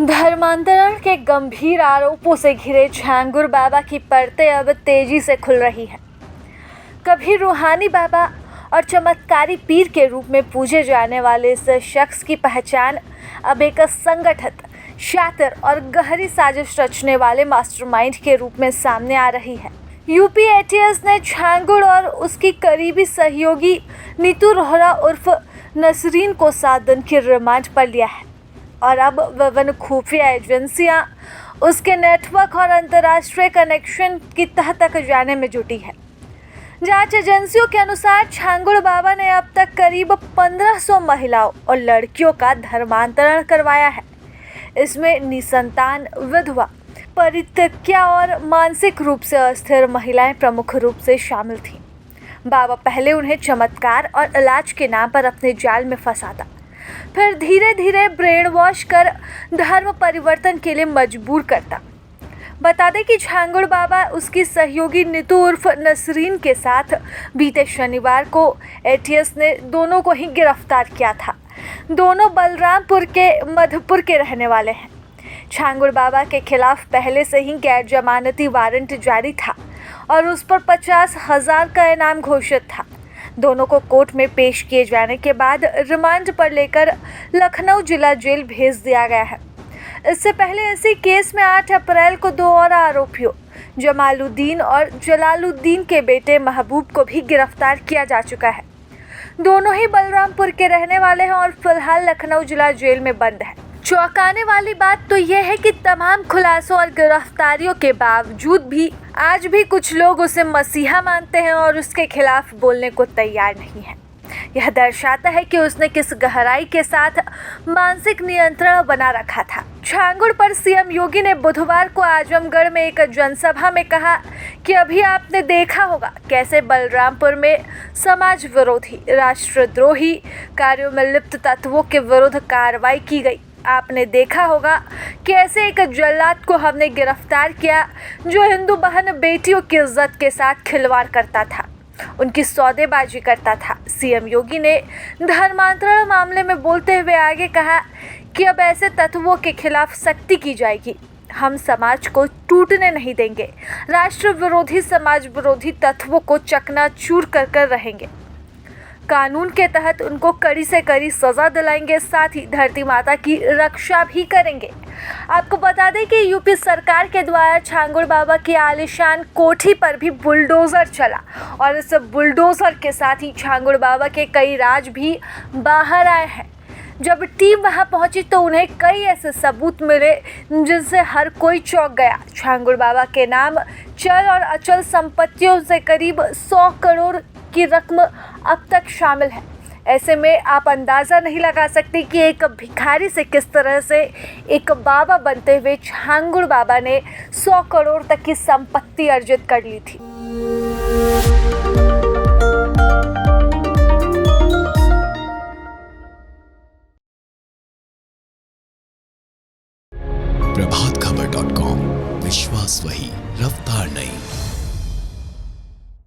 धर्मांतरण के गंभीर आरोपों से घिरे झांगुर बाबा की परतें अब तेजी से खुल रही हैं। कभी रूहानी बाबा और चमत्कारी पीर के रूप में पूजे जाने वाले इस शख्स की पहचान अब एक संगठित, शातिर और गहरी साजिश रचने वाले मास्टरमाइंड के रूप में सामने आ रही है। यूपी एटीएस ने झांगुर और उसकी करीबी सहयोगी नीतू रोहरा उर्फ नसरीन को 7 दिन की रिमांड पर लिया है और अब विभिन्न खुफिया एजेंसियां उसके नेटवर्क और अंतर्राष्ट्रीय कनेक्शन की तह तक जाने में जुटी है। जांच एजेंसियों के अनुसार झांगुर बाबा ने अब तक करीब 1500 महिलाओं और लड़कियों का धर्मांतरण करवाया है। इसमें निसंतान, विधवा, परित्यक्ता और मानसिक रूप से अस्थिर महिलाएं प्रमुख रूप से शामिल थीं। बाबा पहले उन्हें चमत्कार और इलाज के नाम पर अपने जाल में फंसाता, फिर धीरे धीरे ब्रेन वॉश कर धर्म परिवर्तन के लिए मजबूर करता। बता दें कि झांगुर बाबा उसकी सहयोगी नीतू उर्फ नसरीन के साथ बीते शनिवार को एटीएस ने दोनों को ही गिरफ्तार किया था। दोनों बलरामपुर के मधुपुर के रहने वाले हैं। झांगुर बाबा के खिलाफ पहले से ही गैर जमानती वारंट जारी था और उस पर 50,000 का इनाम घोषित था। दोनों को कोर्ट में पेश किए जाने के बाद रिमांड पर लेकर लखनऊ जिला जेल भेज दिया गया है। इससे पहले इसी केस में 8 अप्रैल को 2 और आरोपियों जमालुद्दीन और जलालुद्दीन के बेटे महबूब को भी गिरफ्तार किया जा चुका है। दोनों ही बलरामपुर के रहने वाले हैं और फिलहाल लखनऊ जिला जेल में बंद है। चौंकाने वाली बात तो यह है कि तमाम खुलासों और गिरफ्तारियों के बावजूद भी आज भी कुछ लोग उसे मसीहा मानते हैं और उसके खिलाफ बोलने को तैयार नहीं है। यह दर्शाता है कि उसने किस गहराई के साथ मानसिक नियंत्रण बना रखा था। झांगुर पर सीएम योगी ने बुधवार को आजमगढ़ में एक जनसभा में कहा कि अभी आपने देखा होगा कैसे बलरामपुर में समाज विरोधी, राष्ट्रद्रोही कार्यों में लिप्त तत्वों के विरुद्ध कार्रवाई की गई। आपने देखा होगा कि ऐसे एक जल्लाद को हमने गिरफ्तार किया जो हिंदू बहन बेटियों की इज्जत के साथ खिलवाड़ करता था, उनकी सौदेबाजी करता था। सीएम योगी ने धर्मांतरण मामले में बोलते हुए आगे कहा कि अब ऐसे तत्वों के खिलाफ सख्ती की जाएगी। हम समाज को टूटने नहीं देंगे। राष्ट्र विरोधी, समाज विरोधी तत्वों को चकनाचूर कर रहेंगे। कानून के तहत उनको कड़ी से कड़ी सजा दिलाएंगे, साथ ही धरती माता की रक्षा भी करेंगे। आपको बता दें कि यूपी सरकार के द्वारा झांगुर बाबा की आलीशान कोठी पर भी बुलडोजर चला और इस बुलडोजर के साथ ही झांगुर बाबा के कई राज भी बाहर आए हैं। जब टीम वहां पहुंची तो उन्हें कई ऐसे सबूत मिले जिनसे हर कोई चौंक गया। झांगुर बाबा के नाम चल और अचल संपत्तियों से करीब 100 करोड़ की रकम अब तक शामिल है। ऐसे में आप अंदाज़ा नहीं लगा सकते कि एक भिखारी से किस तरह से एक बाबा बनते हुए झांगुर बाबा ने 100 करोड़ तक की संपत्ति अर्जित कर ली थी। प्रभातखबर.com, विश्वास वही, रफ्तार नहीं।